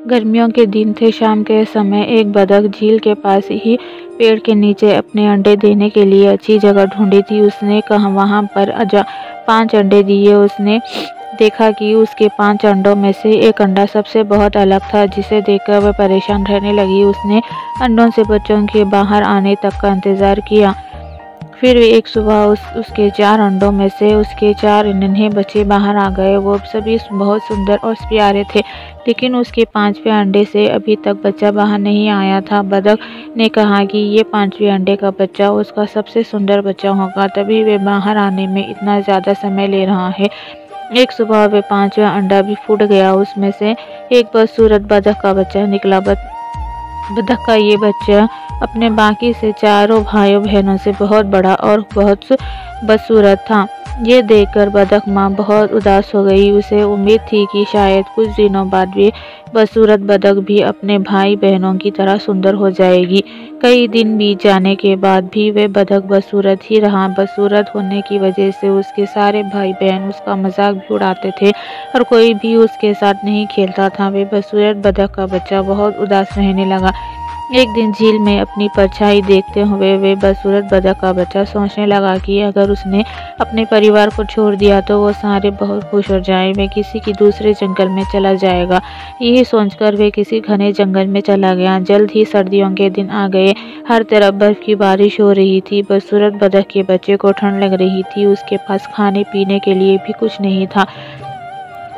गर्मियों के दिन थे। शाम के समय एक बतख झील के पास ही पेड़ के नीचे अपने अंडे देने के लिए अच्छी जगह ढूंढी थी। उसने कहा वहां पर 5 अंडे दिए। उसने देखा कि उसके 5 अंडों में से एक अंडा सबसे बहुत अलग था, जिसे देखकर वह परेशान रहने लगी। उसने अंडों से बच्चों के बाहर आने तक का इंतजार किया। फिर एक सुबह उसके 4 अंडों में से उसके 4 नन्हे बच्चे बाहर आ गए। वो सभी बहुत सुंदर और प्यारे थे, लेकिन उसके 5वें अंडे से अभी तक बच्चा बाहर नहीं आया था। बतख ने कहा कि ये 5वें अंडे का बच्चा उसका सबसे सुंदर बच्चा होगा, तभी वे बाहर आने में इतना ज़्यादा समय ले रहा है। एक सुबह वे 5वां अंडा भी फूट गया। उसमें से एक बदसूरत बतख का बच्चा निकला। बतख का ये बच्चा अपने बाकी से चारों भाइयों बहनों से बहुत बड़ा और बहुत बदसूरत था। ये देखकर बतख माँ बहुत उदास हो गई। उसे उम्मीद थी कि शायद कुछ दिनों बाद भी बदसूरत बतख भी अपने भाई बहनों की तरह सुंदर हो जाएगी। कई दिन बीत जाने के बाद भी वह बतख बदसूरत ही रहा। बदसूरत होने की वजह से उसके सारे भाई बहन उसका मजाक भी उड़ाते थे और कोई भी उसके साथ नहीं खेलता था। वे बदसूरत बतख का बच्चा बहुत उदास रहने लगा। एक दिन झील में अपनी परछाई देखते हुए वे बदसूरत बतख का बच्चा सोचने लगा कि अगर उसने अपने परिवार को छोड़ दिया तो वो सारे बहुत खुश हो जाएं। वे किसी की दूसरे जंगल में चला जाएगा। यही सोचकर वे किसी घने जंगल में चला गया। जल्द ही सर्दियों के दिन आ गए। हर तरफ बर्फ की बारिश हो रही थी। बदसूरत बतख के बच्चे को ठंड लग रही थी। उसके पास खाने पीने के लिए भी कुछ नहीं था।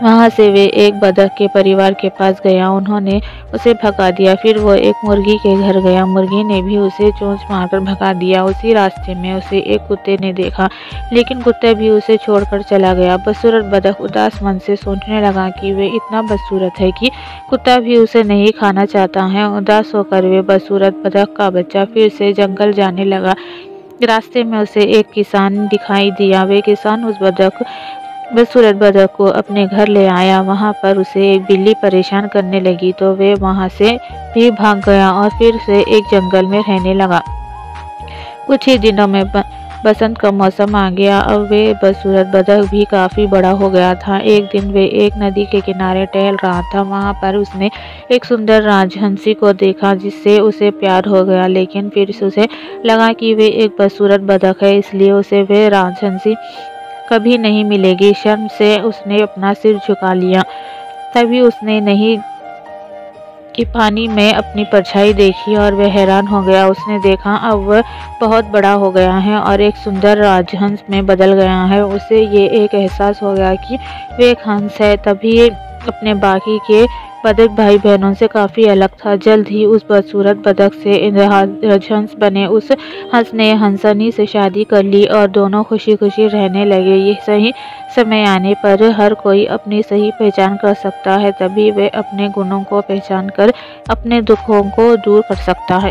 वहाँ से वे एक बतख के परिवार के पास गया। उन्होंने उसे भगा दिया। फिर वो एक मुर्गी के घर गया। मुर्गी ने भी उसे चोंच मारकर भगा दिया। उसी रास्ते में उसे एक कुत्ते ने देखा, लेकिन कुत्ता भी उसे छोड़कर चला गया। बदसूरत बतख उदास मन से सोचने लगा कि वे इतना बदसूरत है कि कुत्ता भी उसे नहीं खाना चाहता है। उदास होकर वे बदसूरत बतख का बच्चा फिर से जंगल जाने लगा। रास्ते में उसे एक किसान दिखाई दिया। वे किसान उस बदसूरत बतख को अपने घर ले आया। वहाँ पर उसे एक बिल्ली परेशान करने लगी, तो वे वहाँ से भी भाग गया और फिर से एक जंगल में रहने लगा। कुछ ही दिनों में बसंत का मौसम आ गया। अब वे बदसूरत बतख भी काफ़ी बड़ा हो गया था। एक दिन वे एक नदी के किनारे टहल रहा था। वहाँ पर उसने एक सुंदर राजहंसी को देखा, जिससे उसे प्यार हो गया। लेकिन फिर उसे लगा कि वे एक बदसूरत बतख है, इसलिए उसे वे राजहंसी कभी नहीं मिलेगी। शर्म से उसने अपना सिर झुका लिया। तभी उसने नहीं कि पानी में अपनी परछाई देखी और वह हैरान हो गया। उसने देखा अब वह बहुत बड़ा हो गया है और एक सुंदर राजहंस में बदल गया है। उसे ये एक एहसास हो गया कि वह एक हंस है। तभी अपने बाकी के बतख भाई बहनों से काफ़ी अलग था। जल्द ही उस बदसूरत बतख से राजहंस बने उस हंस ने हंसनी से शादी कर ली और दोनों खुशी खुशी रहने लगे। ये सही समय आने पर हर कोई अपनी सही पहचान कर सकता है, तभी वे अपने गुणों को पहचान कर अपने दुखों को दूर कर सकता है।